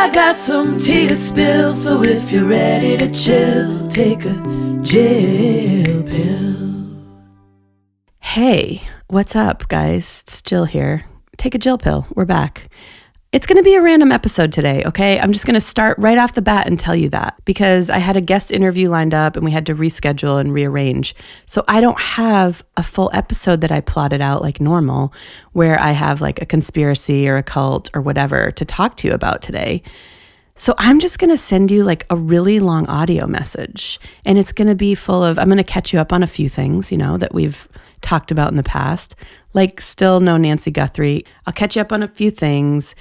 I got some tea to spill, so if you're ready to chill, take a Jill pill. Hey, what's up, guys? It's Jill here. Take a Jill pill. We're back. It's going to be a random episode today, okay? I'm just going to start right off the bat and tell you that because I had a guest interview lined up and we had to reschedule and rearrange. So I don't have a full episode that I plotted out like normal where I have like a conspiracy or a cult or whatever to talk to you about today. So I'm just going to send you like a really long audio message and it's going to be full of, I'm going to catch you up on a few things, you know, that we've talked about in the past, like still no Nancy Guthrie. I'll catch you up on a few things.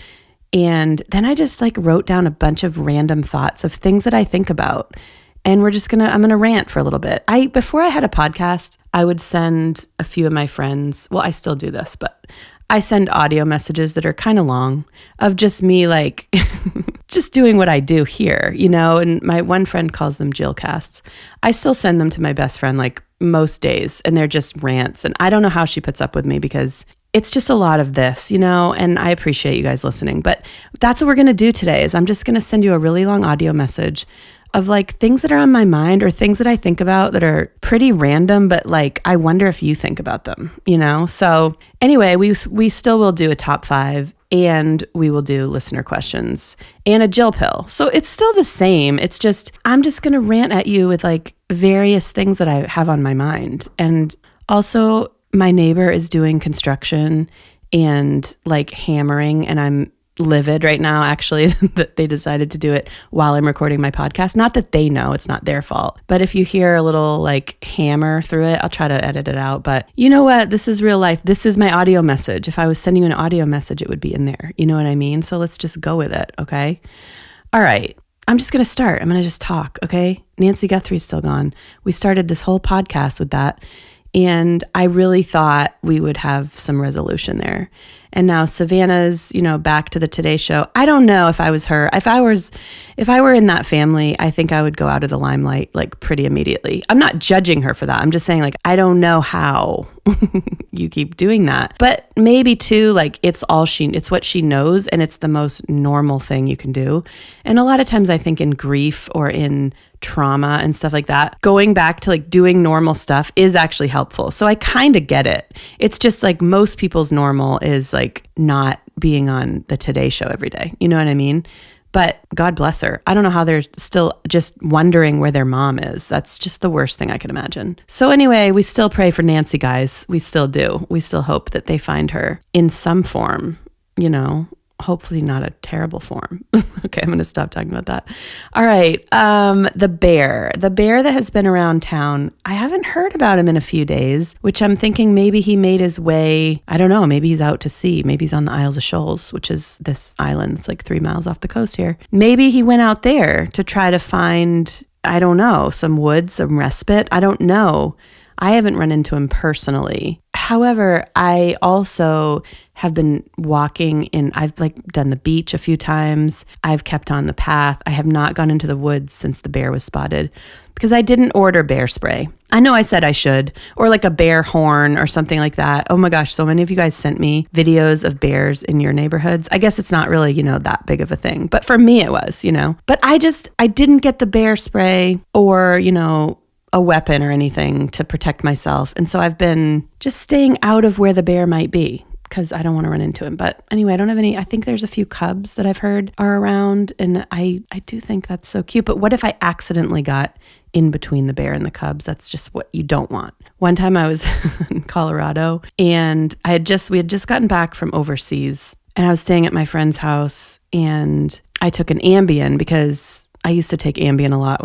And then I just like wrote down a bunch of random thoughts of things that I think about. And I'm going to rant for a little bit. Before I had a podcast, I would send a few of my friends, well, I still do this, but I send audio messages that are kind of long of just me like just doing what I do here, you know, and my one friend calls them Jill casts. I still send them to my best friend like most days and they're just rants. And I don't know how she puts up with me because it's just a lot of this, you know, and I appreciate you guys listening. But that's what we're going to do today is I'm just going to send you a really long audio message of like things that are on my mind or things that I think about that are pretty random, but like I wonder if you think about them, you know? So anyway, we still will do a top 5 and we will do listener questions and a Jill pill. So it's still the same. It's just, I'm just going to rant at you with like various things that I have on my mind. And also my neighbor is doing construction and like hammering and I'm livid right now actually that they decided to do it while I'm recording my podcast. Not that they know, it's not their fault. But if you hear a little like hammer through it, I'll try to edit it out. But you know what? This is real life. This is my audio message. If I was sending you an audio message, it would be in there. You know what I mean? So let's just go with it, okay? All right. I'm just going to start. I'm going to just talk, okay? Nancy Guthrie's still gone. We started this whole podcast with that. And I really thought we would have some resolution there. And now Savannah's, you know, back to the Today Show. I don't know if I was her. If I were in that family, I think I would go out of the limelight like pretty immediately. I'm not judging her for that. I'm just saying like, I don't know how you keep doing that. But maybe too, like it's what she knows and it's the most normal thing you can do. And a lot of times I think in grief or in trauma and stuff like that, going back to like doing normal stuff is actually helpful. So I kind of get it. It's just like most people's normal is like not being on the Today Show every day. You know what I mean? But God bless her. I don't know how they're still just wondering where their mom is. That's just the worst thing I can imagine. So anyway, we still pray for Nancy, guys. We still do. We still hope that they find her in some form, you know, hopefully not a terrible form. Okay, I'm going to stop talking about that. All right. The bear that has been around town. I haven't heard about him in a few days, which I'm thinking maybe he made his way. I don't know. Maybe he's out to sea. Maybe he's on the Isles of Shoals, which is this island that's like 3 miles off the coast here. Maybe he went out there to try to find, I don't know, some wood, some respite. I don't know. I haven't run into him personally. However, I also have been walking I've like done the beach a few times. I've kept on the path. I have not gone into the woods since the bear was spotted because I didn't order bear spray. I know I said I should, or like a bear horn or something like that. Oh my gosh, so many of you guys sent me videos of bears in your neighborhoods. I guess it's not really, you know, that big of a thing, but for me it was, you know. But I didn't get the bear spray or, you know, a weapon or anything to protect myself. And so I've been just staying out of where the bear might be because I don't want to run into him. But anyway, I don't have any, I think there's a few cubs that I've heard are around and I do think that's so cute. But what if I accidentally got in between the bear and the cubs? That's just what you don't want. One time I was in Colorado and we had just gotten back from overseas and I was staying at my friend's house and I took an Ambien because I used to take Ambien a lot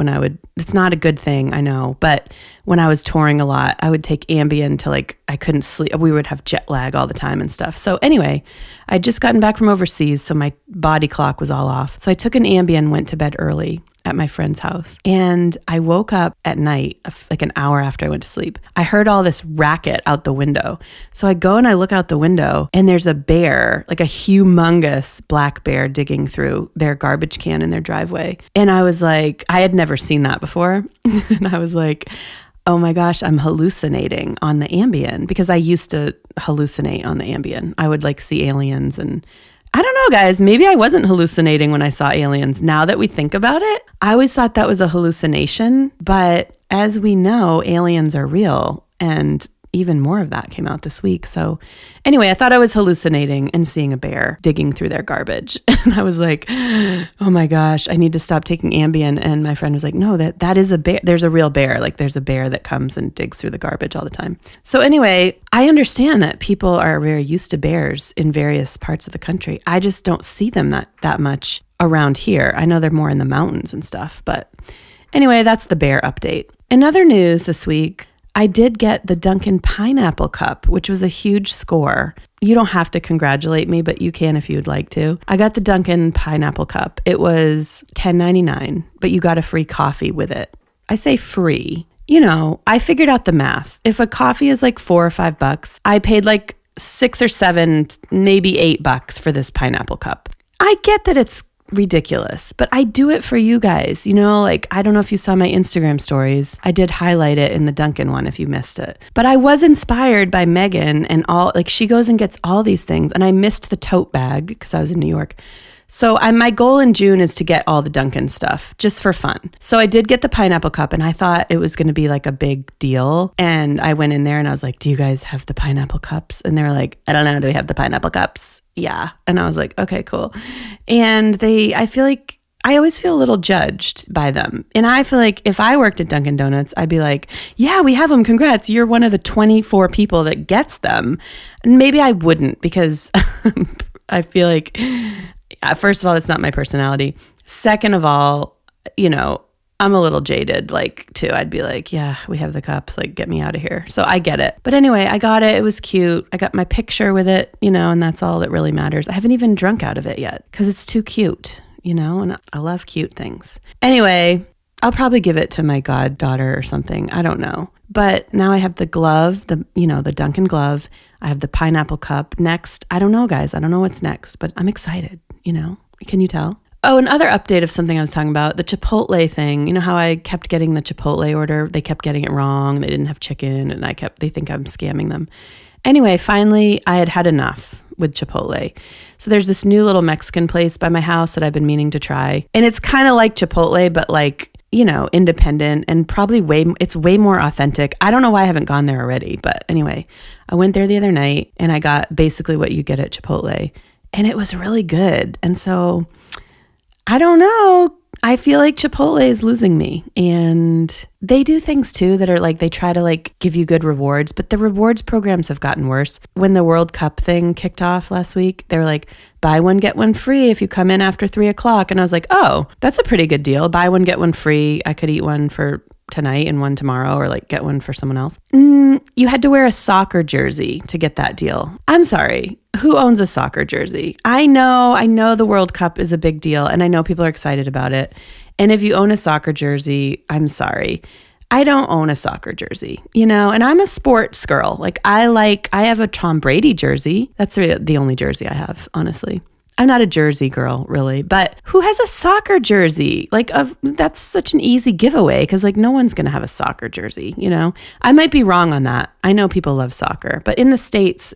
it's not a good thing, I know, but when I was touring a lot, I would take Ambien to like, I couldn't sleep. We would have jet lag all the time and stuff. So anyway, I'd just gotten back from overseas, so my body clock was all off. So I took an Ambien, went to bed early at my friend's house. And I woke up at night, like an hour after I went to sleep. I heard all this racket out the window. So I go and I look out the window and there's a bear, like a humongous black bear digging through their garbage can in their driveway. And I was like, I had never seen that before. And I was like, oh my gosh, I'm hallucinating on the Ambien because I used to hallucinate on the Ambien. I would like see aliens and I don't know, guys. Maybe I wasn't hallucinating when I saw aliens. Now that we think about it, I always thought that was a hallucination. But as we know, aliens are real. And even more of that came out this week. So anyway, I thought I was hallucinating and seeing a bear digging through their garbage. And I was like, oh my gosh, I need to stop taking Ambien. And my friend was like, no, that is a bear. There's a real bear. Like there's a bear that comes and digs through the garbage all the time. So anyway, I understand that people are very used to bears in various parts of the country. I just don't see them that much around here. I know they're more in the mountains and stuff. But anyway, that's the bear update. In other news this week, I did get the Dunkin Pineapple Cup, which was a huge score. You don't have to congratulate me, but you can if you'd like to. I got the Dunkin Pineapple Cup. It was $10.99, but you got a free coffee with it. I say free. You know, I figured out the math. If a coffee is like $4 or $5, I paid like $6 or $7, maybe $8 for this pineapple cup. I get that it's ridiculous, but I do it for you guys. You know, like, I don't know if you saw my Instagram stories. I did highlight it in the Dunkin' one if you missed it. But I was inspired by Megan and all, like, she goes and gets all these things. And I missed the tote bag because I was in New York. So my goal in June is to get all the Dunkin' stuff just for fun. So I did get the pineapple cup and I thought it was going to be like a big deal. And I went in there and I was like, do you guys have the pineapple cups? And they were like, I don't know. Do we have the pineapple cups? Yeah. And I was like, okay, cool. And I feel like I always feel a little judged by them. And I feel like if I worked at Dunkin' Donuts, I'd be like, yeah, we have them. Congrats. You're one of the 24 people that gets them. And maybe I wouldn't because I feel like, first of all, it's not my personality. Second of all, you know, I'm a little jaded, like, too. I'd be like, yeah, we have the cups, like, get me out of here. So I get it. But anyway, I got it. It was cute. I got my picture with it, you know, and that's all that really matters. I haven't even drunk out of it yet because it's too cute, you know, and I love cute things. Anyway, I'll probably give it to my goddaughter or something. I don't know. But now I have the glove, the Dunkin' glove. I have the pineapple cup. Next, I don't know, guys. I don't know what's next, but I'm excited, you know. Can you tell? Oh, another update of something I was talking about, the Chipotle thing. You know how I kept getting the Chipotle order? They kept getting it wrong. They didn't have chicken, and they think I'm scamming them. Anyway, finally, I had enough with Chipotle. So there's this new little Mexican place by my house that I've been meaning to try. And it's kind of like Chipotle, but like, you know, independent and probably it's way more authentic. I don't know why I haven't gone there already. But anyway, I went there the other night and I got basically what you get at Chipotle. And it was really good. And so I don't know. I feel like Chipotle is losing me. And they do things too that are like, they try to like give you good rewards, but the rewards programs have gotten worse. When the World Cup thing kicked off last week, they were like, buy one, get one free if you come in after 3:00. And I was like, oh, that's a pretty good deal. Buy one, get one free. I could eat one for tonight and one tomorrow, or like get one for someone else. You had to wear a soccer jersey to get that deal. I'm sorry. Who owns a soccer jersey? I know the World Cup is a big deal and I know people are excited about it. And if you own a soccer jersey, I'm sorry. I don't own a soccer jersey, you know, and I'm a sports girl. I have a Tom Brady jersey. That's the only jersey I have, honestly. I'm not a jersey girl, really, but who has a soccer jersey? That's such an easy giveaway because no one's going to have a soccer jersey, you know? I might be wrong on that. I know people love soccer, but in the States,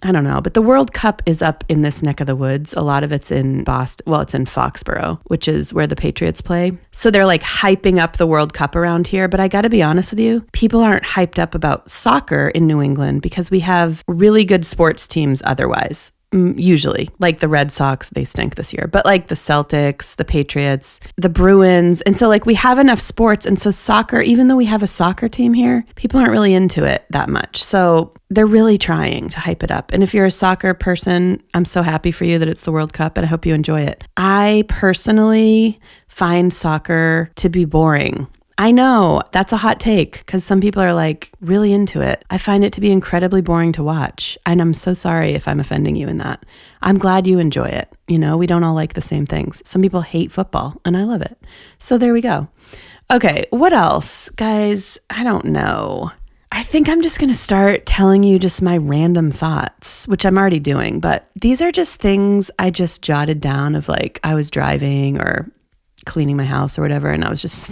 I don't know. But the World Cup is up in this neck of the woods. A lot of it's in Boston. Well, it's in Foxborough, which is where the Patriots play. So they're hyping up the World Cup around here. But I got to be honest with you, people aren't hyped up about soccer in New England because we have really good sports teams otherwise. Usually, like the Red Sox, they stink this year, but the Celtics, the Patriots, the Bruins. And so we have enough sports. And so soccer, even though we have a soccer team here, people aren't really into it that much. So they're really trying to hype it up. And if you're a soccer person, I'm so happy for you that it's the World Cup and I hope you enjoy it. I personally find soccer to be boring. I know that's a hot take because some people are really into it. I find it to be incredibly boring to watch. And I'm so sorry if I'm offending you in that. I'm glad you enjoy it. You know, we don't all like the same things. Some people hate football and I love it. So there we go. Okay, what else? Guys, I don't know. I think I'm just going to start telling you just my random thoughts, which I'm already doing. But these are just things I just jotted down of I was driving or cleaning my house or whatever, and I was just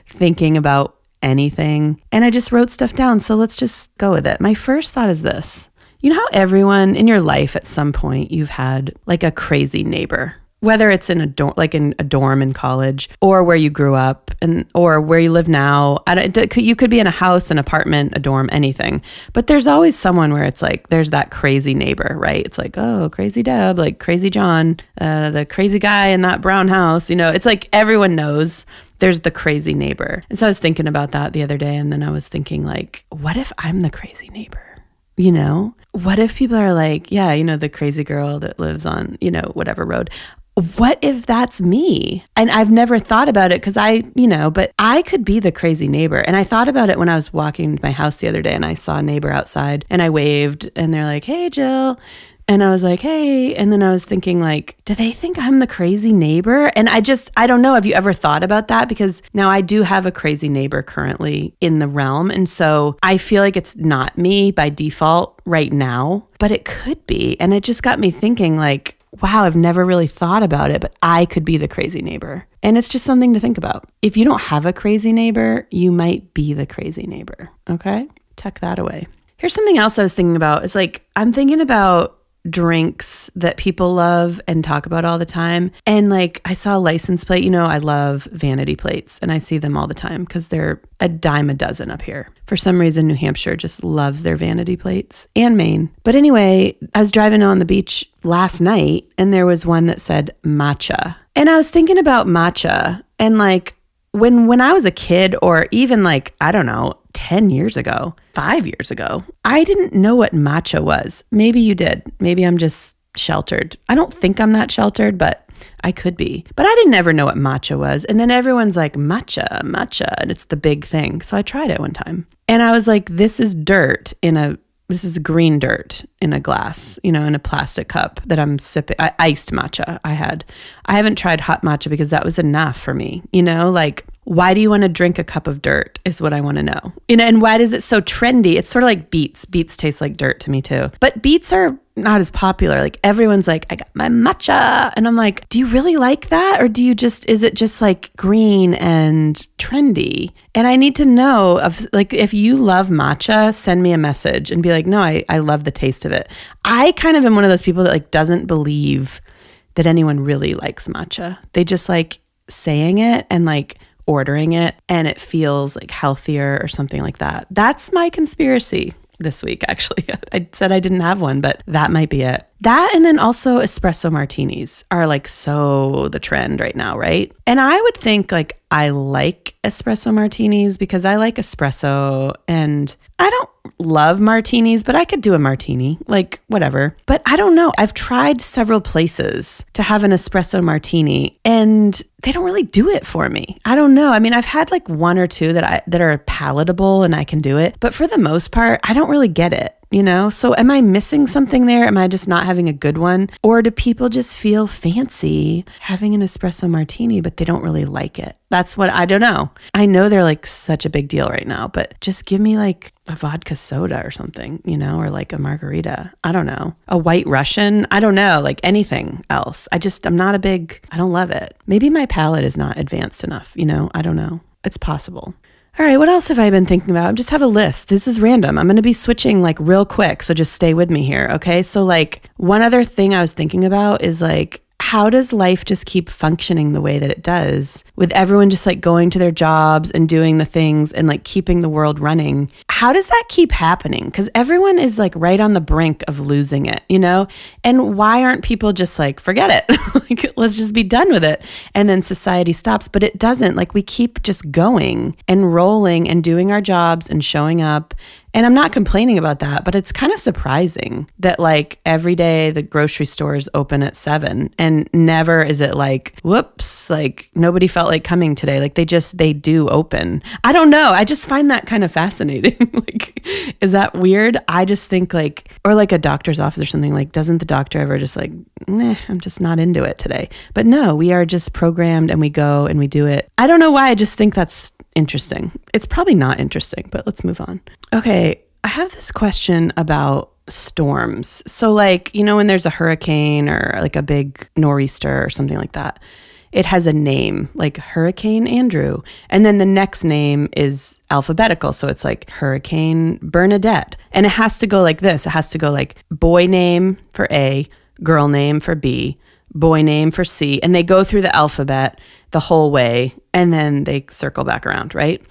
thinking about anything, and I just wrote stuff down. So let's just go with it. My first thought is this. You know how everyone in your life at some point you've had like a crazy neighbor, whether it's in a dorm, like in a dorm in college, or where you grew up, or where you live now. You could be in a house, an apartment, a dorm, anything. But there's always someone where it's like there's that crazy neighbor, right? It's like, oh, crazy Deb, like crazy John, the crazy guy in that brown house. It's like everyone knows there's the crazy neighbor. And so I was thinking about that the other day, and then I was thinking like, what if I'm the crazy neighbor? What if people are like, yeah, the crazy girl that lives on, whatever road. What if that's me? And I've never thought about it because but I could be the crazy neighbor. And I thought about it when I was walking to my house the other day and I saw a neighbor outside and I waved and they're like, hey, Jill. And I was like, hey. And then I was thinking like, do they think I'm the crazy neighbor? And I don't know. Have you ever thought about that? Because now I do have a crazy neighbor currently in the realm. And so I feel like it's not me by default right now, but it could be. And it just got me thinking like, wow, I've never really thought about it, but I could be the crazy neighbor. And it's just something to think about. If you don't have a crazy neighbor, you might be the crazy neighbor. Okay? Tuck that away. Here's something else I was thinking about. It's like, I'm thinking about drinks that people love and talk about all the time. And like, I saw a license plate. I love vanity plates and I see them all the time because they're a dime a dozen up here. For some reason, New Hampshire just loves their vanity plates, and Maine. But anyway, I was driving on the beach last night and there was one that said matcha. And I was thinking about matcha and like when I was a kid, or even like, I don't know, 10 years ago, 5 years ago, I didn't know what matcha was. Maybe you did. Maybe I'm just sheltered. I don't think I'm that sheltered, but I could be. But I didn't ever know what matcha was. And then everyone's like, matcha, and it's the big thing. So I tried it one time. And I was like, this is green dirt in a glass, in a plastic cup that I'm sipping. Iced matcha I haven't tried hot matcha because that was enough for me, like, why do you want to drink a cup of dirt is what I want to know. And why is it so trendy? It's sort of like beets. Beets taste like dirt to me too. But beets are not as popular. Like everyone's like, I got my matcha. And I'm like, do you really like that? Or is it just like green and trendy? And I need to know if you love matcha, send me a message and be like, no, I love the taste of it. I kind of am one of those people that like doesn't believe that anyone really likes matcha. They just like saying it and like ordering it and it feels like healthier or something like that. That's my conspiracy this week, actually. I said I didn't have one, but that might be it. That, and then also espresso martinis are like so the trend right now, right? And I would think like I like espresso martinis because I like espresso, and I don't love martinis, but I could do a martini, like whatever. But I don't know. I've tried several places to have an espresso martini and they don't really do it for me. I don't know. I mean, I've had like one or two that are palatable and I can do it, but for the most part, I don't really get it. So am I missing something there? Am I just not having a good one? Or do people just feel fancy having an espresso martini, but they don't really like it? That's what I don't know. I know they're like such a big deal right now, but just give me like a vodka soda or something, or like a margarita. I don't know. A white Russian. I don't know. Like anything else. I don't love it. Maybe my palate is not advanced enough. I don't know. It's possible. All right, what else have I been thinking about? I just have a list. This is random. I'm going to be switching like real quick, so just stay with me here, okay? So like one other thing I was thinking about is like, how does life just keep functioning the way that it does with everyone just like going to their jobs and doing the things and like keeping the world running? How does that keep happening? Because everyone is like right on the brink of losing it, And why aren't people just like, forget it, like, let's just be done with it? And then society stops, but it doesn't. Like we keep just going and rolling and doing our jobs and showing up. And I'm not complaining about that, but it's kind of surprising that like every day the grocery store is open at 7 and never is it like, whoops, like nobody felt like coming today. Like they do open. I don't know. I just find that kind of fascinating. Like, is that weird? I just think like, or like a doctor's office or something, like, doesn't the doctor ever just like, I'm just not into it today. But no, we are just programmed and we go and we do it. I don't know why. I just think that's interesting. It's probably not interesting, but let's move on. Okay, I have this question about storms. So like, when there's a hurricane or like a big nor'easter or something like that, it has a name, like Hurricane Andrew. And then the next name is alphabetical. So it's like Hurricane Bernadette. And it has to go like this. It has to go like boy name for A, girl name for B, boy name for C. And they go through the alphabet the whole way, and then they circle back around, right?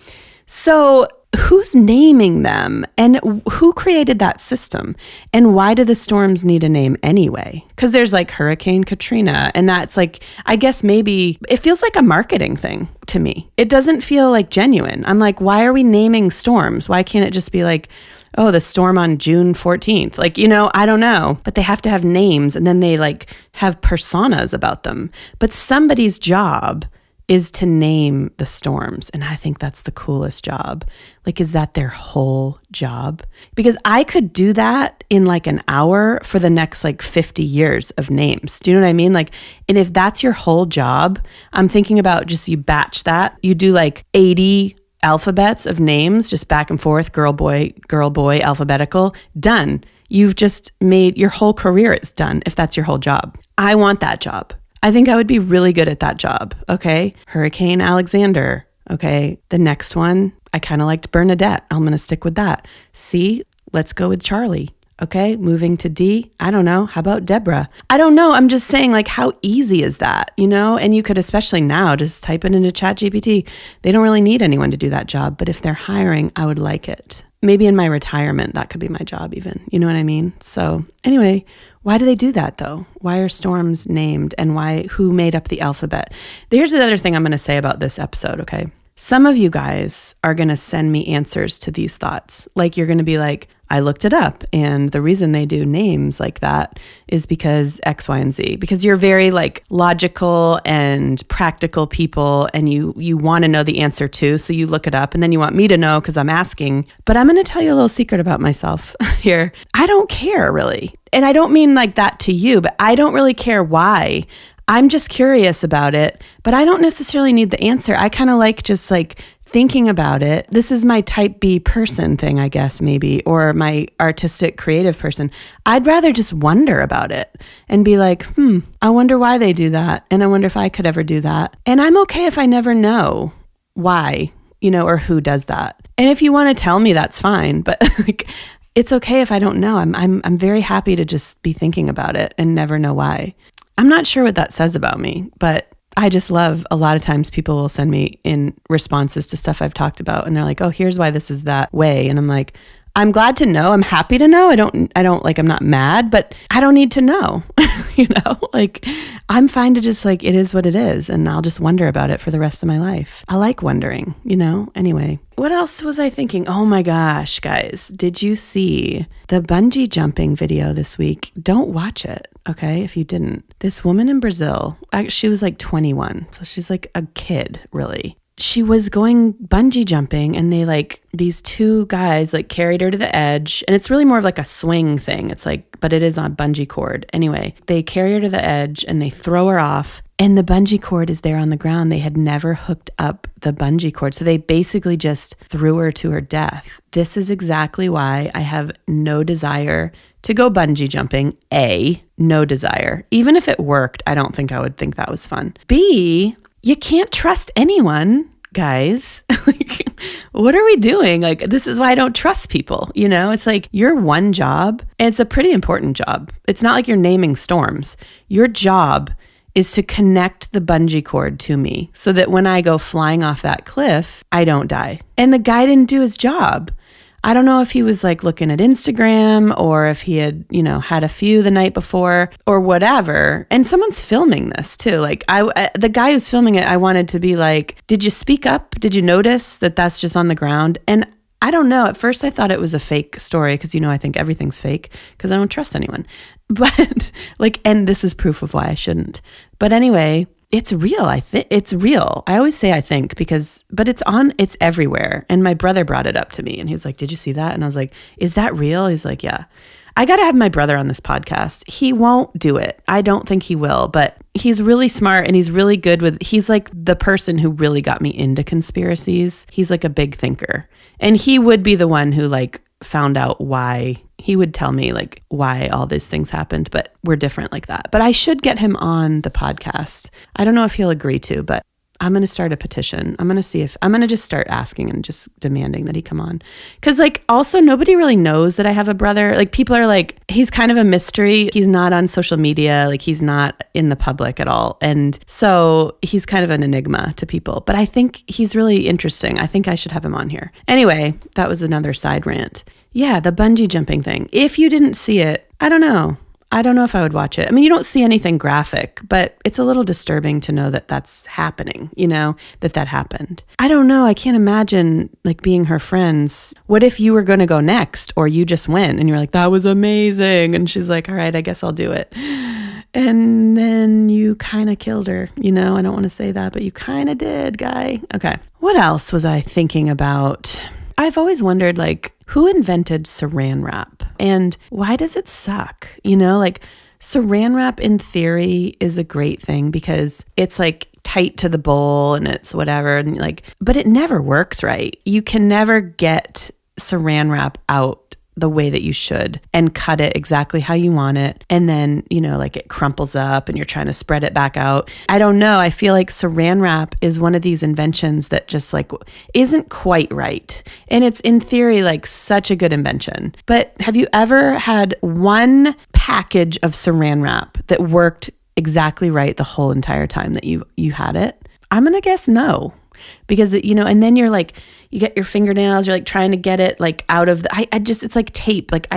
So who's naming them, and who created that system, and why do the storms need a name anyway? Because there's like Hurricane Katrina, and that's like, I guess maybe it feels like a marketing thing to me. It doesn't feel like genuine. I'm like, why are we naming storms? Why can't it just be like, oh, the storm on June 14th? Like, I don't know. But they have to have names, and then they like have personas about them. But somebody's job is to name the storms. And I think that's the coolest job. Like, is that their whole job? Because I could do that in like an hour for the next like 50 years of names. Do you know what I mean? Like, and if that's your whole job, I'm thinking about just you batch that. You do like 80 alphabets of names, just back and forth, girl, boy, alphabetical, done. You've just made your whole career is done if that's your whole job. I want that job. I think I would be really good at that job. Okay. Hurricane Alexander. Okay. The next one, I kind of liked Bernadette. I'm going to stick with that. C, let's go with Charlie. Okay. Moving to D. I don't know. How about Deborah? I don't know. I'm just saying, like, how easy is that, And you could, especially now, just type it into ChatGPT. They don't really need anyone to do that job. But if they're hiring, I would like it. Maybe in my retirement, that could be my job even. You know what I mean? So anyway, why do they do that though? Why are storms named, and who made up the alphabet? Here's the other thing I'm going to say about this episode, okay? Some of you guys are going to send me answers to these thoughts. Like, you're going to be like, I looked it up, and the reason they do names like that is because X, Y, and Z. Because you're very like logical and practical people, and you want to know the answer too. So you look it up, and then you want me to know because I'm asking. But I'm going to tell you a little secret about myself here. I don't care really. And I don't mean like that to you, but I don't really care why. I'm just curious about it, but I don't necessarily need the answer. I kind of like just like thinking about it. This is my type B person thing, I guess, maybe, or my artistic creative person. I'd rather just wonder about it and be like, I wonder why they do that. And I wonder if I could ever do that. And I'm okay if I never know why, or who does that. And if you want to tell me, that's fine. But like, it's okay if I don't know. I'm very happy to just be thinking about it and never know why. I'm not sure what that says about me, but I just love, a lot of times people will send me in responses to stuff I've talked about, and they're like, oh, here's why this is that way. And I'm like, I'm glad to know. I'm happy to know. I don't like, I'm not mad, but I don't need to know, like I'm fine to just like, it is what it is. And I'll just wonder about it for the rest of my life. I like wondering, anyway. What else was I thinking? Oh my gosh, guys, did you see the bungee jumping video this week? Don't watch it. Okay. If you didn't, this woman in Brazil, she was like 21. So she's like a kid, really. She was going bungee jumping, and these two guys carried her to the edge, and it's really more of like a swing thing. It's like, but it is on bungee cord. Anyway, they carry her to the edge and they throw her off, and the bungee cord is there on the ground. They had never hooked up the bungee cord. So they basically just threw her to her death. This is exactly why I have no desire to go bungee jumping. A, no desire. Even if it worked, I don't think I would think that was fun. B, you can't trust anyone, guys. What are we doing? This is why I don't trust people. It's like your one job, and it's a pretty important job. It's not like you're naming storms. Your job is to connect the bungee cord to me so that when I go flying off that cliff, I don't die. And the guy didn't do his job. I don't know if he was looking at Instagram, or if he had, had a few the night before or whatever. And someone's filming this too. The guy who's filming it, I wanted to be like, did you speak up? Did you notice that that's just on the ground? And I don't know. At first I thought it was a fake story because, I think everything's fake because I don't trust anyone. But and this is proof of why I shouldn't. But anyway, it's real. It's real. I always say I think but it's everywhere. And my brother brought it up to me, and he's like, did you see that? And I was like, is that real? He's like, yeah. I got to have my brother on this podcast. He won't do it. I don't think he will, but he's really smart, and he's really good he's like the person who really got me into conspiracies. He's like a big thinker, and he would be the one who found out why He would tell me like why all these things happened, but we're different like that. But I should get him on the podcast. I don't know if he'll agree to, but I'm going to start a petition. I'm going to just start asking and just demanding that he come on. Cause like also nobody really knows that I have a brother. Like people are like, he's kind of a mystery. He's not on social media. Like he's not in the public at all. And so he's kind of an enigma to people, but I think he's really interesting. I think I should have him on here. Anyway, that was another side rant. Yeah. The bungee jumping thing. If you didn't see it, I don't know. I don't know if I would watch it. I mean, you don't see anything graphic, but it's a little disturbing to know that that's happening, you know, that happened. I don't know. I can't imagine like being her friends. What if you were going to go next or you just went and you're like, that was amazing. And she's like, all right, I guess I'll do it. And then you kind of killed her. You know, I don't want to say that, but you kind of did, guy. Okay. What else was I thinking about? I've always wondered, like, who invented saran wrap and why does it suck? You know, like saran wrap in theory is a great thing because it's like tight to the bowl and it's whatever. And like, but it never works right. You can never get saran wrap out the way that you should and cut it exactly how you want it. And then, you know, like it crumples up and you're trying to spread it back out. I don't know. I feel like saran wrap is one of these inventions that just like isn't quite right. And it's in theory like such a good invention. But have you ever had one package of saran wrap that worked exactly right the whole entire time that you had it? I'm going to guess no. Because, you know, and then you're like, you get your fingernails, you're like trying to get it like out of the, it's like tape. Like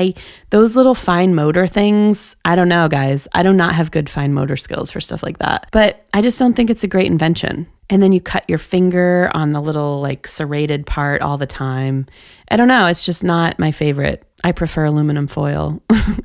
those little fine motor things, I don't know, guys. I do not have good fine motor skills for stuff like that. But I just don't think it's a great invention. And then you cut your finger on the little like serrated part all the time. I don't know. It's just not my favorite. I prefer aluminum foil,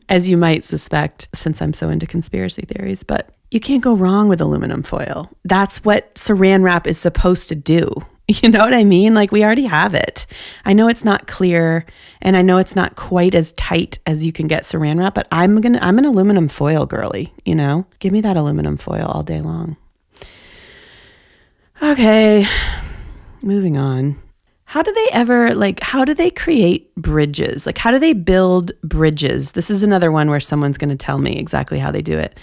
as you might suspect, since I'm so into conspiracy theories. But you can't go wrong with aluminum foil. That's what saran wrap is supposed to do. You know what I mean? Like we already have it. I know it's not clear and I know it's not quite as tight as you can get saran wrap, but I'm an aluminum foil girly, you know? Give me that aluminum foil all day long. Okay, moving on. How do they create bridges? Like, how do they build bridges? This is another one where someone's going to tell me exactly how they do it.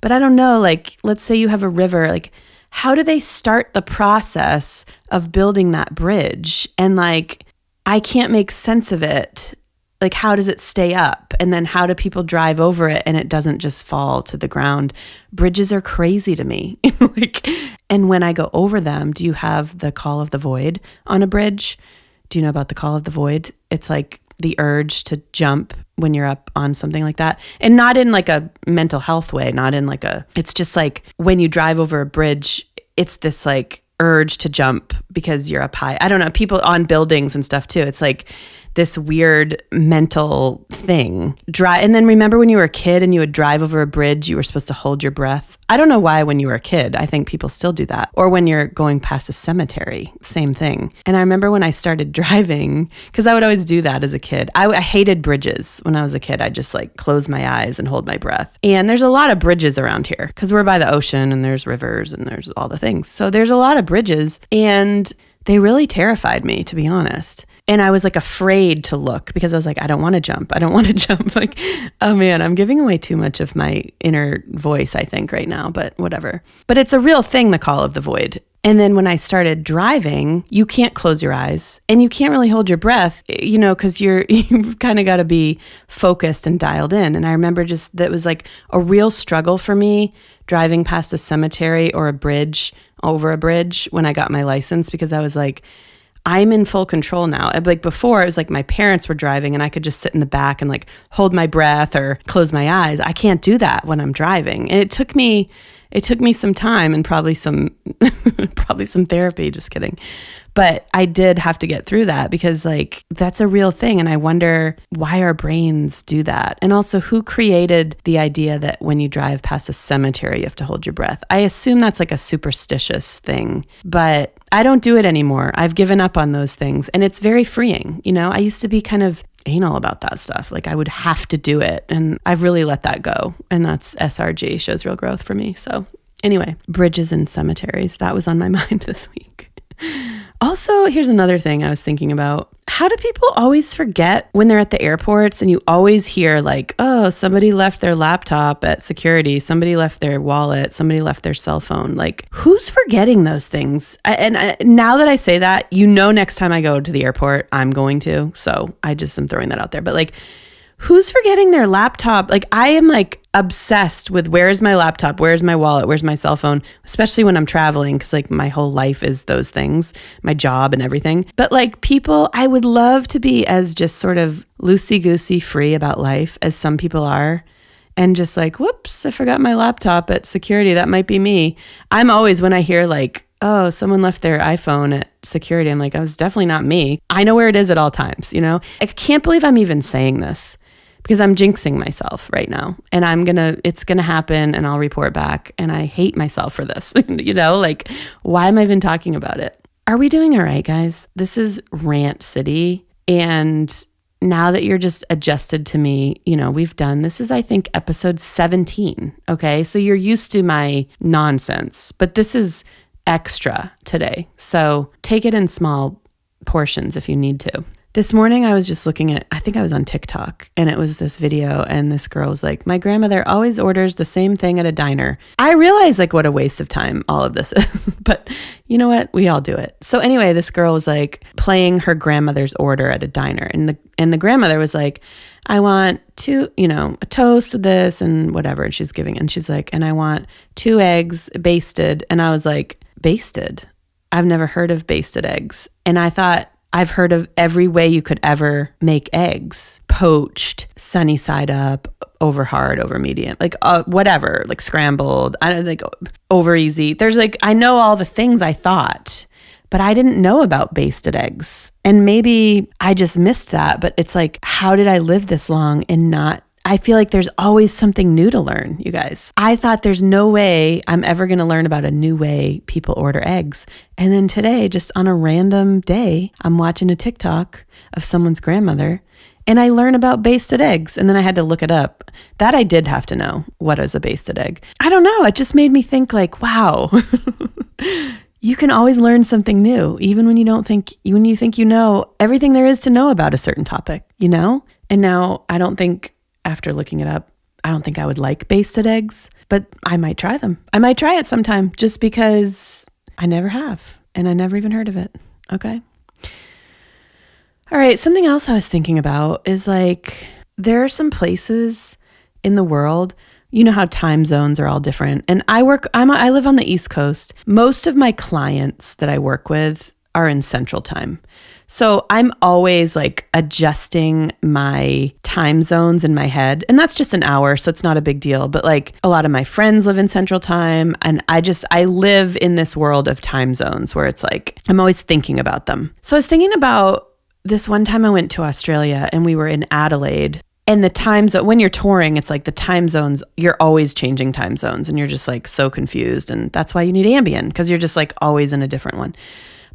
But I don't know, like, let's say you have a river, like, how do they start the process of building that bridge? And like, I can't make sense of it. Like, how does it stay up? And then how do people drive over it and it doesn't just fall to the ground? Bridges are crazy to me. Like, and when I go over them, do you have the call of the void on a bridge? Do you know about the call of the void? It's like the urge to jump when you're up on something like that. And not in like a mental health way, it's just like when you drive over a bridge, it's this like urge to jump because you're up high. I don't know, people on buildings and stuff too. It's like this weird mental thing. And then remember when you were a kid and you would drive over a bridge, you were supposed to hold your breath. I don't know why when you were a kid. I think people still do that. Or when you're going past a cemetery, same thing. And I remember when I started driving, because I would always do that as a kid. I hated bridges when I was a kid. I just like close my eyes and hold my breath. And there's a lot of bridges around here because we're by the ocean and there's rivers and there's all the things. So there's a lot of bridges and they really terrified me, to be honest. And I was like afraid to look because I was like, I don't want to jump. Like, oh man, I'm giving away too much of my inner voice, I think, right now, but whatever. But it's a real thing, the call of the void. And then when I started driving, you can't close your eyes and you can't really hold your breath, you know, because you've kind of got to be focused and dialed in. And I remember just that was like a real struggle for me driving past a cemetery or over a bridge when I got my license, because I was like, I'm in full control now. Like before, it was like my parents were driving and I could just sit in the back and like hold my breath or close my eyes. I can't do that when I'm driving. And it took me some time and probably some therapy, just kidding. But I did have to get through that because like that's a real thing. And I wonder why our brains do that. And also who created the idea that when you drive past a cemetery, you have to hold your breath. I assume that's like a superstitious thing, but I don't do it anymore. I've given up on those things and it's very freeing. You know, I used to be kind of anal about that stuff. Like I would have to do it and I've really let that go. And that's SRG, shows real growth for me. So anyway, bridges and cemeteries, that was on my mind this week. Also, here's another thing I was thinking about. How do people always forget when they're at the airports and you always hear like, oh, somebody left their laptop at security, somebody left their wallet, somebody left their cell phone. Like, who's forgetting those things? Now that I say that, next time I go to the airport, I'm going to. So I just am throwing that out there. But like, who's forgetting their laptop? Like, I am like obsessed with where's my laptop, where's my wallet, where's my cell phone, especially when I'm traveling, because like my whole life is those things, my job and everything. But like people, I would love to be as just sort of loosey-goosey free about life as some people are. And just like, whoops, I forgot my laptop at security. That might be me. I'm always, when I hear like, oh, someone left their iPhone at security, I'm like, oh, it's definitely not me. I know where it is at all times, I can't believe I'm even saying this, because I'm jinxing myself right now, and it's going to happen, and I'll report back. And I hate myself for this, like, why am I even talking about it? Are we doing all right, guys? This is Rant City. And now that you're just adjusted to me, this is, I think, episode 17. Okay. So you're used to my nonsense, but this is extra today. So take it in small portions if you need to. This morning I was just looking at, I think I was on TikTok, and it was this video, and this girl was like, my grandmother always orders the same thing at a diner. I realize like what a waste of time all of this is, but you know what? We all do it. So anyway, this girl was like playing her grandmother's order at a diner, and the grandmother was like, I want a toast with this and whatever. And she's giving, and she's like, and I want 2 eggs basted. And I was like, basted? I've never heard of basted eggs. And I thought, I've heard of every way you could ever make eggs. Poached, sunny side up, over hard, over medium, like whatever, like scrambled, I don't think over easy. There's like, I know all the things I thought, but I didn't know about basted eggs. And maybe I just missed that, but it's like, how did I live this long and not, I feel like there's always something new to learn, you guys. I thought there's no way I'm ever going to learn about a new way people order eggs. And then today, just on a random day, I'm watching a TikTok of someone's grandmother, and I learn about basted eggs. And then I had to look it up. That I did have to know, what is a basted egg? I don't know. It just made me think like, wow, you can always learn something new, even when you think you know everything there is to know about a certain topic, And now I don't think, after looking it up, I don't think I would like basted eggs, but I might try them. I might try it sometime, just because I never have, and I never even heard of it. Okay. All right. Something else I was thinking about is like, there are some places in the world, you know how time zones are all different. And I live on the East Coast. Most of my clients that I work with are in Central Time. So I'm always like adjusting my time zones in my head. And that's just an hour, so it's not a big deal. But like a lot of my friends live in Central Time, and I live in this world of time zones where it's like, I'm always thinking about them. So I was thinking about this one time I went to Australia, and we were in Adelaide. And the time zone, when you're touring, it's like the time zones, you're always changing time zones, and you're just like so confused. And that's why you need Ambien, because you're just like always in a different one.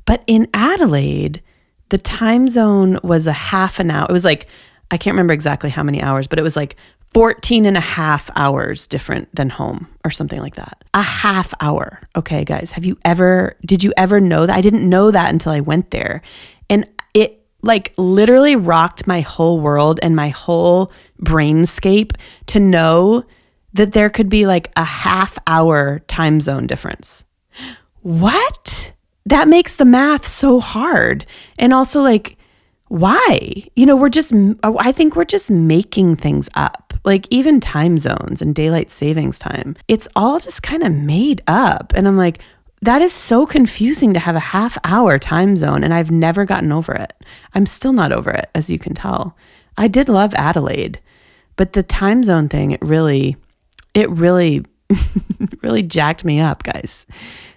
But in Adelaide, the time zone was a half an hour. It was like, I can't remember exactly how many hours, but it was like 14 and a half hours different than home or something like that. A half hour. Okay, guys, did you ever know that? I didn't know that until I went there. And it like literally rocked my whole world and my whole brainscape to know that there could be like a half hour time zone difference. What? That makes the math so hard. And also like, why? I think we're just making things up. Like even time zones and daylight savings time, it's all just kind of made up. And I'm like, that is so confusing to have a half hour time zone. And I've never gotten over it. I'm still not over it, as you can tell. I did love Adelaide, but the time zone thing, it really really jacked me up, guys.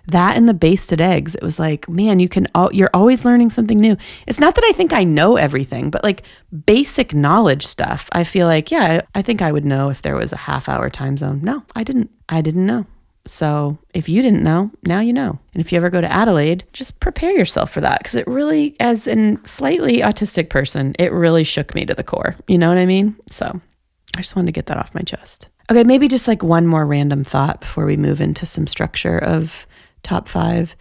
That and the basted eggs, it was like, man, you're always learning something new. It's not that I think I know everything, but like basic knowledge stuff, I feel like, yeah, I think I would know if there was a half hour time zone. No, I didn't know. So if you didn't know, now you know. And if you ever go to Adelaide, just prepare yourself for that, because it really, as a slightly autistic person, it really shook me to the core. You know what I mean? So I just wanted to get that off my chest. Okay, maybe just like one more random thought before we move into some structure of top 5.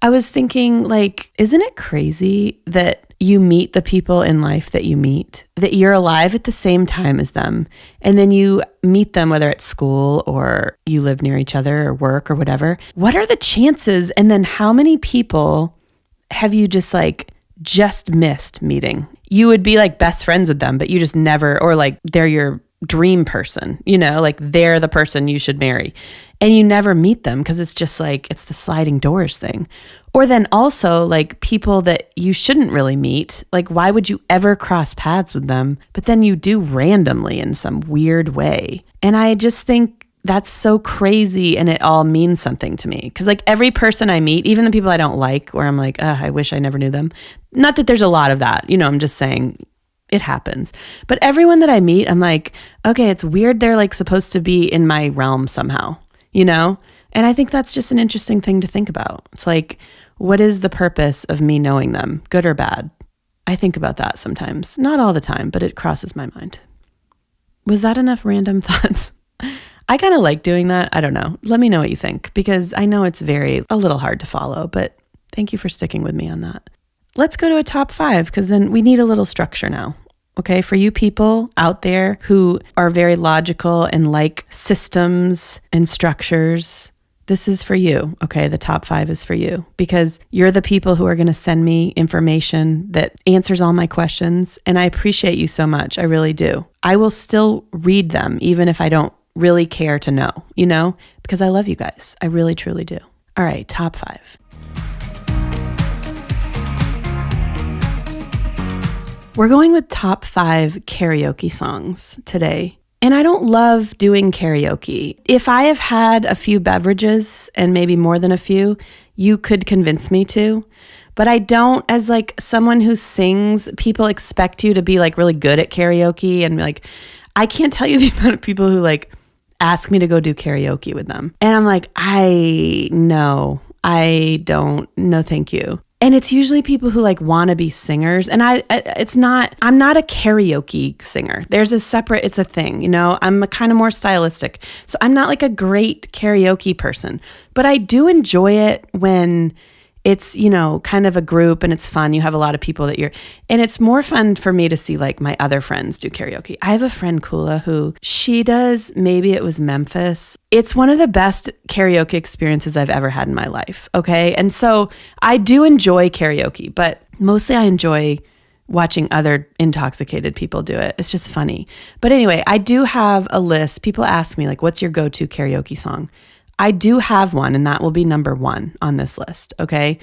I was thinking, like, isn't it crazy that you meet the people in life that you meet, that you're alive at the same time as them, and then you meet them, whether at school or you live near each other or work or whatever. What are the chances? And then how many people have you just missed meeting? You would be like best friends with them, but you just never, or like they're your dream person, like they're the person you should marry. And you never meet them because it's just like, it's the sliding doors thing. Or then also like people that you shouldn't really meet. Like, why would you ever cross paths with them? But then you do randomly in some weird way. And I just think that's so crazy, and it all means something to me. Because like every person I meet, even the people I don't like, where I'm like, I wish I never knew them. Not that there's a lot of that, I'm just saying it happens. But everyone that I meet, I'm like, okay, it's weird. They're like supposed to be in my realm somehow, And I think that's just an interesting thing to think about. It's like, what is the purpose of me knowing them, good or bad? I think about that sometimes. Not all the time, but it crosses my mind. Was that enough random thoughts? I kind of like doing that. I don't know. Let me know what you think, because I know it's a little hard to follow, but thank you for sticking with me on that. Let's go to a top 5, because then we need a little structure now. Okay, for you people out there who are very logical and like systems and structures, this is for you. Okay, the top 5 is for you, because you're the people who are going to send me information that answers all my questions. And I appreciate you so much. I really do. I will still read them, even if I don't really care to know, because I love you guys. I really, truly do. All right, top 5. We're going with top 5 karaoke songs today. And I don't love doing karaoke. If I have had a few beverages, and maybe more than a few, you could convince me to. But I don't, as like someone who sings, people expect you to be like really good at karaoke. And like, I can't tell you the amount of people who like ask me to go do karaoke with them. And I'm like, I don't, no, thank you. And it's usually people who like want to be singers. And I'm not a karaoke singer. It's a thing, I'm a kind of more stylistic. So I'm not like a great karaoke person, but I do enjoy it when it's, kind of a group and it's fun. You have a lot of people and it's more fun for me to see like my other friends do karaoke. I have a friend, Kula, who she does, maybe it was Memphis. It's one of the best karaoke experiences I've ever had in my life. Okay. And so I do enjoy karaoke, but mostly I enjoy watching other intoxicated people do it. It's just funny. But anyway, I do have a list. People ask me like, what's your go-to karaoke song? I do have one, and that will be number 1 on this list, okay?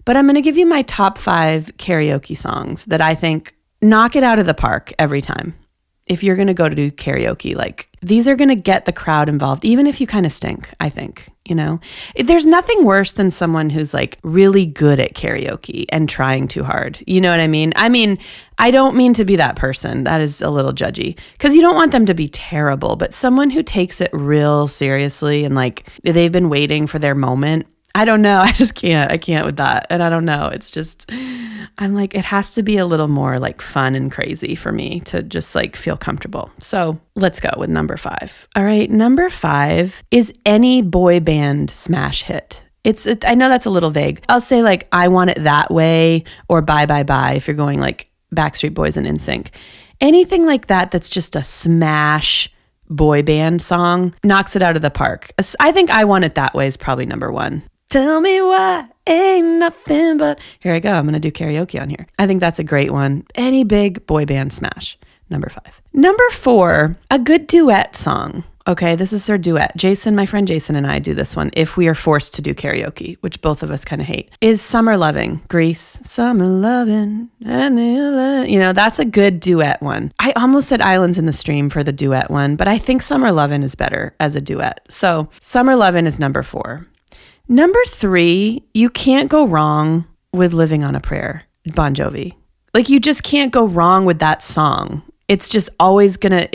But I'm going to give you my top 5 karaoke songs that I think knock it out of the park every time. If you're going to go to do karaoke, like these are going to get the crowd involved, even if you kind of stink, I think, There's nothing worse than someone who's like really good at karaoke and trying too hard. You know what I mean? I don't mean to be that person. That is a little judgy, because you don't want them to be terrible, but someone who takes it real seriously and like they've been waiting for their moment. I don't know. I just can't. I can't with that. And I don't know. It's just, I'm like, it has to be a little more like fun and crazy for me to just like feel comfortable. So let's go with number 5. All right. Number 5 is any boy band smash hit. I know that's a little vague. I'll say like, I Want It That Way, or Bye Bye Bye if you're going like Backstreet Boys and NSYNC. Anything like that that's just a smash boy band song knocks it out of the park. I think I Want It That Way is probably number 1. Tell me why ain't nothing but... Here I go. I'm going to do karaoke on here. I think that's a great one. Any big boy band smash. Number 5. Number 4, a good duet song. Okay, this is our duet. My friend Jason and I do this one if we are forced to do karaoke, which both of us kind of hate, is Summer Lovin', Grease. Summer Lovin', that's a good duet one. I almost said Islands in the Stream for the duet one, but I think Summer Lovin' is better as a duet. So Summer Lovin' is number 4. Number 3, you can't go wrong with Living on a Prayer, Bon Jovi. Like you just can't go wrong with that song. It's always gonna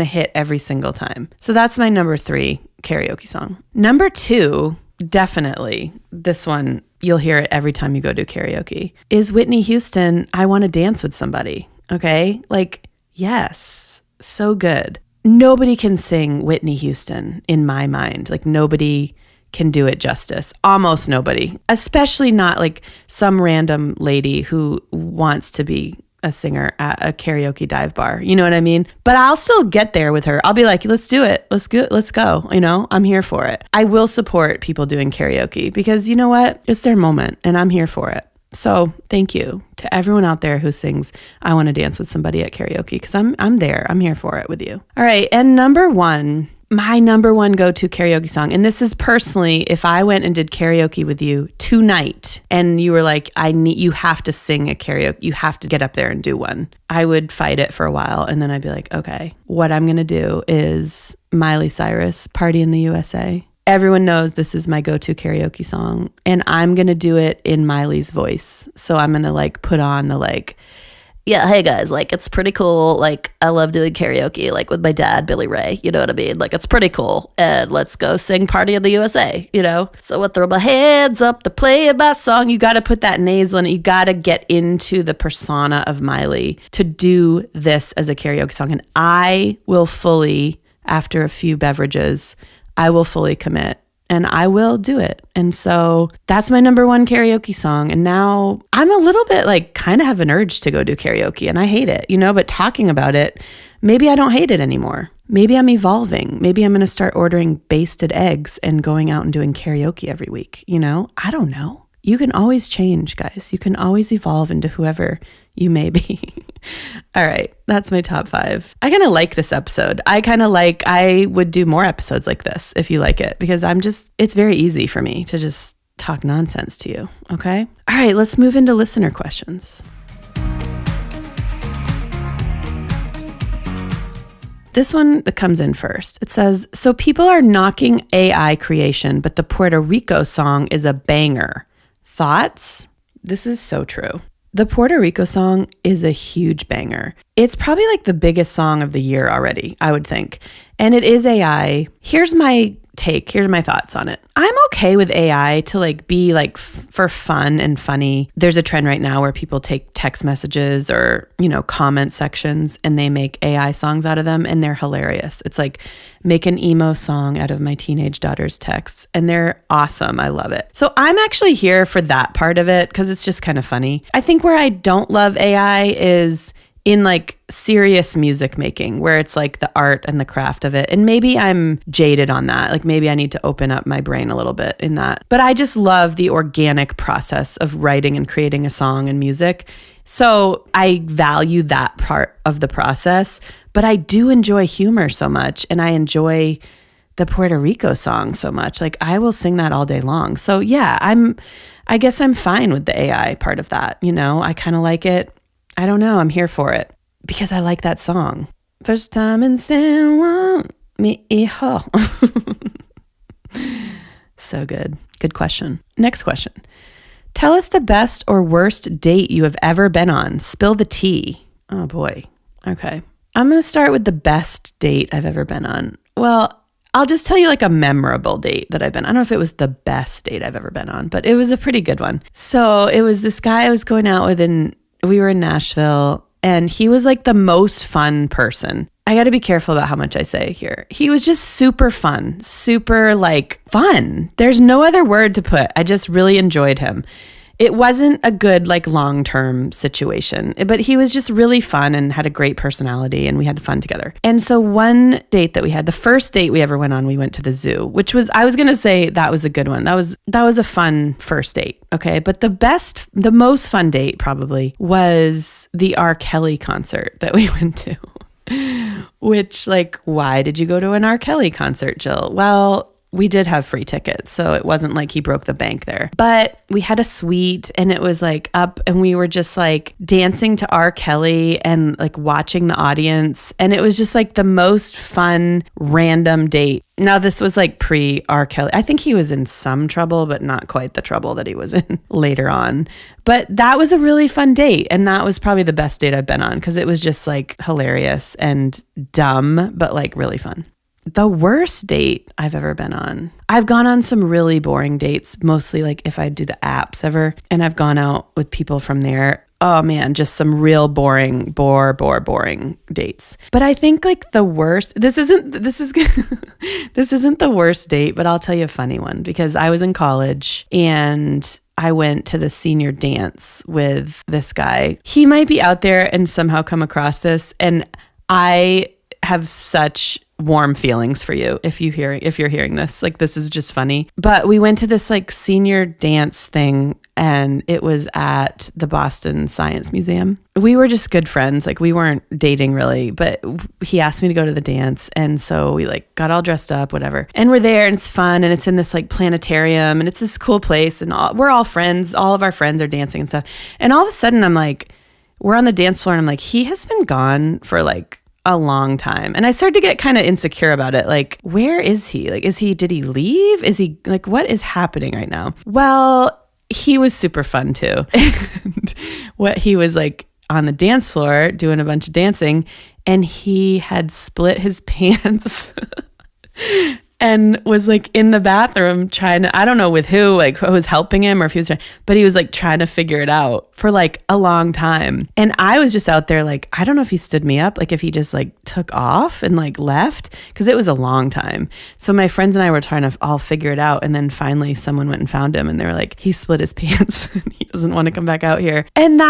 hit every single time. So that's my number 3 karaoke song. Number 2, definitely, this one, you'll hear it every time you go do karaoke, is Whitney Houston, I Want to Dance with Somebody. Okay? Like, yes, so good. Nobody can sing Whitney Houston in my mind. Like nobody can do it justice. Almost nobody, especially not like some random lady who wants to be a singer at a karaoke dive bar. You know what I mean? But I'll still get there with her. I'll be like, let's do it. Let's go. You know, I'm here for it. I will support people doing karaoke because you know what? It's their moment and I'm here for it. So thank you to everyone out there who sings I Want to Dance with Somebody at karaoke because I'm there. I'm here for it with you. All right. And my number one go-to karaoke song, and this is personally, if I went and did karaoke with you tonight and you were like, you have to sing a karaoke, you have to get up there and do one, I would fight it for a while. And then I'd be like, okay, what I'm going to do is Miley Cyrus, Party in the USA. Everyone knows this is my go-to karaoke song, and I'm going to do it in Miley's voice. So I'm going to like put on the like, yeah, hey guys, like it's pretty cool. Like I love doing karaoke, like with my dad, Billy Ray. You know what I mean? Like it's pretty cool. And let's go sing Party in the USA, you know? So I throw my hands up to play my song. You got to put that nasal in it. You got to get into the persona of Miley to do this as a karaoke song. And I will fully, after a few beverages, I will fully commit. And I will do it. And so that's my number one karaoke song. And now I'm a little bit like kind of have an urge to go do karaoke and I hate it, you know, but talking about it, maybe I don't hate it anymore. Maybe I'm evolving. Maybe I'm going to start ordering basted eggs and going out and doing karaoke every week. You know, I don't know. You can always change, guys. You can always evolve into whoever you may be. All right. That's my top 5. I kind of like this episode. I would do more episodes like this if you like it, because it's very easy for me to just talk nonsense to you. Okay. All right. Let's move into listener questions. This one that comes in first. It says, so people are knocking AI creation, but the Puerto Rico song is a banger. Thoughts? This is so true. The Puerto Rico song is a huge banger. It's probably like the biggest song of the year already, I would think. And it is AI. Here's my take. Here's my thoughts on it. I'm okay with AI to like be like for fun and funny. There's a trend right now where people take text messages or, you know, comment sections and they make AI songs out of them and they're hilarious. It's like make an emo song out of my teenage daughter's texts and they're awesome. I love it. So I'm actually here for that part of it because it's just kind of funny. I think where I don't love AI is in like serious music making, where it's like the art and the craft of it. And maybe I'm jaded on that. Like maybe I need to open up my brain a little bit in that. But I just love the organic process of writing and creating a song and music. So I value that part of the process, but I do enjoy humor so much. And I enjoy the Puerto Rico song so much. Like I will sing that all day long. So yeah, I guess I'm fine with the AI part of that. You know, I kind of like it. I don't know. I'm here for it because I like that song. First time in San Juan, mi hijo. So good. Good question. Next question. Tell us the best or worst date you have ever been on. Spill the tea. Oh boy. Okay. I'm going to start with the best date I've ever been on. Well, I'll just tell you like a memorable date that I've been. I don't know if it was the best date I've ever been on, but it was a pretty good one. So it was this guy I was going out with and we were in Nashville and he was like the most fun person. I got to be careful about how much I say here. He was just super fun, super like fun. There's no other word to put. I just really enjoyed him. It wasn't a good like long-term situation, but he was just really fun and had a great personality and we had fun together. And so one date that we had, the first date we ever went on, we went to the zoo, which was, I was going to say that was a good one. That was a fun first date. Okay. But the most fun date probably was the R. Kelly concert that we went to. Which, like, why did you go to an R. Kelly concert, Jill? Well, we did have free tickets, so it wasn't like he broke the bank there. But we had a suite and it was like up and we were just like dancing to R. Kelly and like watching the audience. And it was just like the most fun, random date. Now, this was like pre-R. Kelly. I think he was in some trouble, but not quite the trouble that he was in later on. But that was a really fun date. And that was probably the best date I've been on because it was just like hilarious and dumb, but like really fun. The worst date I've ever been on. I've gone on some really boring dates, mostly like if I do the apps ever, and I've gone out with people from there. oh man, just some real boring dates. But I think like the worst, this isn't the worst date, but I'll tell you a funny one because I was in college and I went to the senior dance with this guy. He might be out there and somehow come across this, and I have such warm feelings for you if you're hearing this. Like, this is just funny. But we went to this like senior dance thing, and it was at the Boston Science Museum. We were just good friends. Like, we weren't dating really, but he asked me to go to the dance. And so we like got all dressed up, whatever. And we're there and it's fun. And it's in this like planetarium and it's this cool place. And we're all friends. All of our friends are dancing and stuff. And all of a sudden I'm like, we're on the dance floor and I'm like, he has been gone for like a long time. And I started to get kind of insecure about it. Like, where is he? Like, did he leave? Is he like, what is happening right now? Well, he was super fun too. And what he was like on the dance floor doing a bunch of dancing, and he had split his pants and was like in the bathroom trying to, I don't know with who, like who was helping him or if he was trying, but he was like trying to figure it out for like a long time. And I was just out there like, I don't know if he stood me up, like if he just like took off and like left, because it was a long time. So my friends and I were trying to all figure it out. And then finally someone went and found him and they were like, he split his pants and he doesn't want to come back out here. And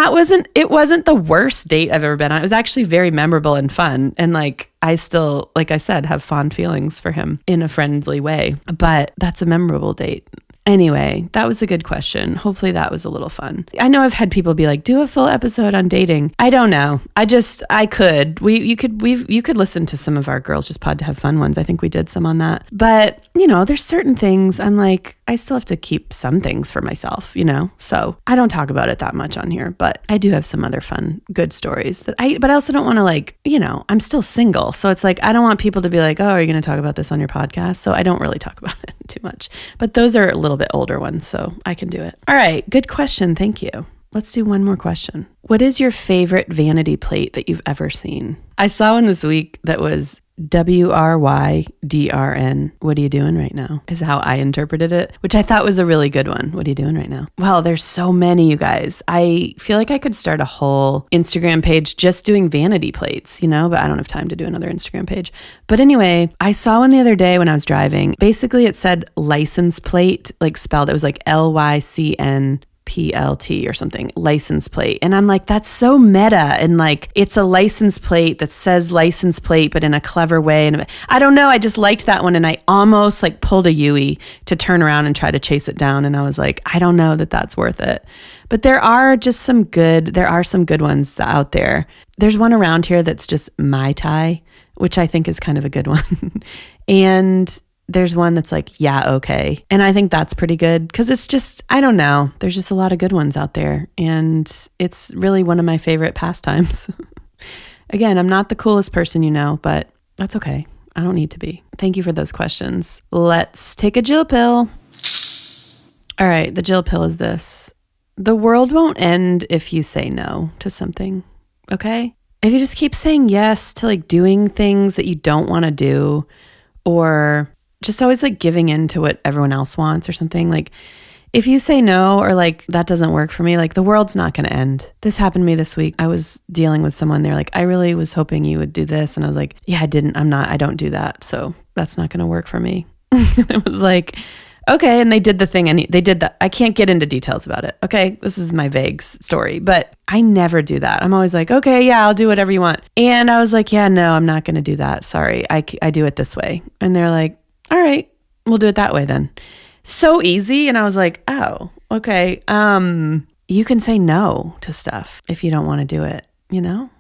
it wasn't the worst date I've ever been on. It was actually very memorable and fun. And like, I still, like I said, have fond feelings for him in a friendly way, but that's a memorable date. Anyway, that was a good question. Hopefully that was a little fun. I know I've had people be like, do a full episode on dating. I don't know. I could. You could listen to some of our Girls Just Pod to Have Fun ones. I think we did some on that. But, you know, there's certain things I'm like, I still have to keep some things for myself, you know? So I don't talk about it that much on here, but I do have some other fun, good stories but I also don't want to like, you know, I'm still single. So it's like, I don't want people to be like, oh, are you going to talk about this on your podcast? So I don't really talk about it too much, but those are a little bit older ones, so I can do it. All right. Good question. Thank you. Let's do one more question. What is your favorite vanity plate that you've ever seen? I saw one this week that was WRYDRN. What are you doing right now? Is how I interpreted it, which I thought was a really good one. What are you doing right now? Well, there's so many, you guys. I feel like I could start a whole Instagram page just doing vanity plates, you know, but I don't have time to do another Instagram page. But anyway, I saw one the other day when I was driving. Basically, it said license plate, like spelled, it was like LYCNPLT or something, license plate. And I'm like, that's so meta. And like, it's a license plate that says license plate, but in a clever way. And I don't know. I just liked that one. And I almost like pulled a Yui to turn around and try to chase it down. And I was like, I don't know that that's worth it. But there are some good ones out there. There's one around here that's just Mai Tai, which I think is kind of a good one. And there's one that's like, yeah, okay. And I think that's pretty good because it's just, I don't know. There's just a lot of good ones out there. And it's really one of my favorite pastimes. Again, I'm not the coolest person, you know, but that's okay. I don't need to be. Thank you for those questions. Let's take a Jill pill. All right. The Jill pill is this. The world won't end if you say no to something. Okay? If you just keep saying yes to like doing things that you don't want to do, or just always like giving in to what everyone else wants or something. Like if you say no, or like that doesn't work for me, like the world's not going to end. This happened to me this week. I was dealing with someone. They're like, I really was hoping you would do this. And I was like, yeah, I don't do that. So that's not going to work for me. It was like, okay. And they did the thing, and they did that. I can't get into details about it. Okay. This is my vague story, but I never do that. I'm always like, okay, yeah, I'll do whatever you want. And I was like, yeah, no, I'm not going to do that. Sorry. I do it this way. And they're like, all right, we'll do it that way then. So easy. And I was like, oh, okay. You can say no to stuff if you don't want to do it, you know?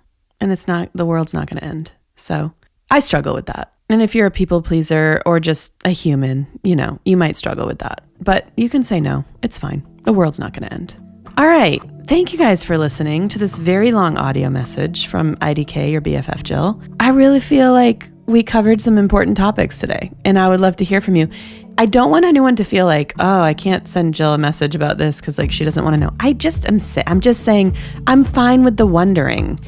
And the world's not going to end. So I struggle with that. And if you're a people pleaser or just a human, you know, you might struggle with that. But you can say no. It's fine. The world's not going to end. All right. Thank you guys for listening to this very long audio message from IDK or BFF Jill. I really feel like we covered some important topics today, and I would love to hear from you. I don't want anyone to feel like, oh, I can't send Jill a message about this because like she doesn't want to know. I'm just saying I'm fine with the wondering.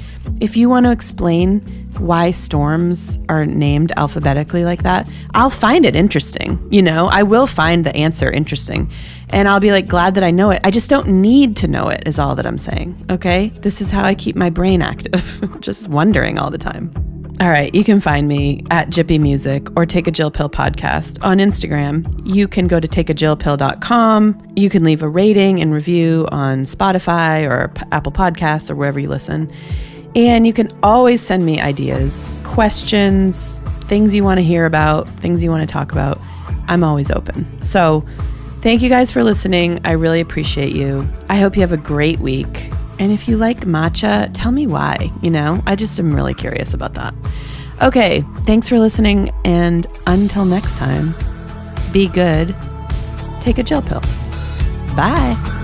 If you want to explain why storms are named alphabetically like that, I'll find it interesting. I will find the answer interesting, and I'll be like glad that I know it. I just don't need to know it is all that I'm saying. Okay. This is how I keep my brain active. Just wondering all the time. All right, you can find me at JiPi Music or Take a Jill Pill Podcast on Instagram. You can go to takeajillpill.com. You can leave a rating and review on Spotify or Apple Podcasts or wherever you listen. And you can always send me ideas, questions, things you want to hear about, things you want to talk about. I'm always open. So thank you guys for listening. I really appreciate you. I hope you have a great week. And if you like matcha, tell me why. I just am really curious about that. Okay, thanks for listening. And until next time, be good. Take a Jill pill. Bye.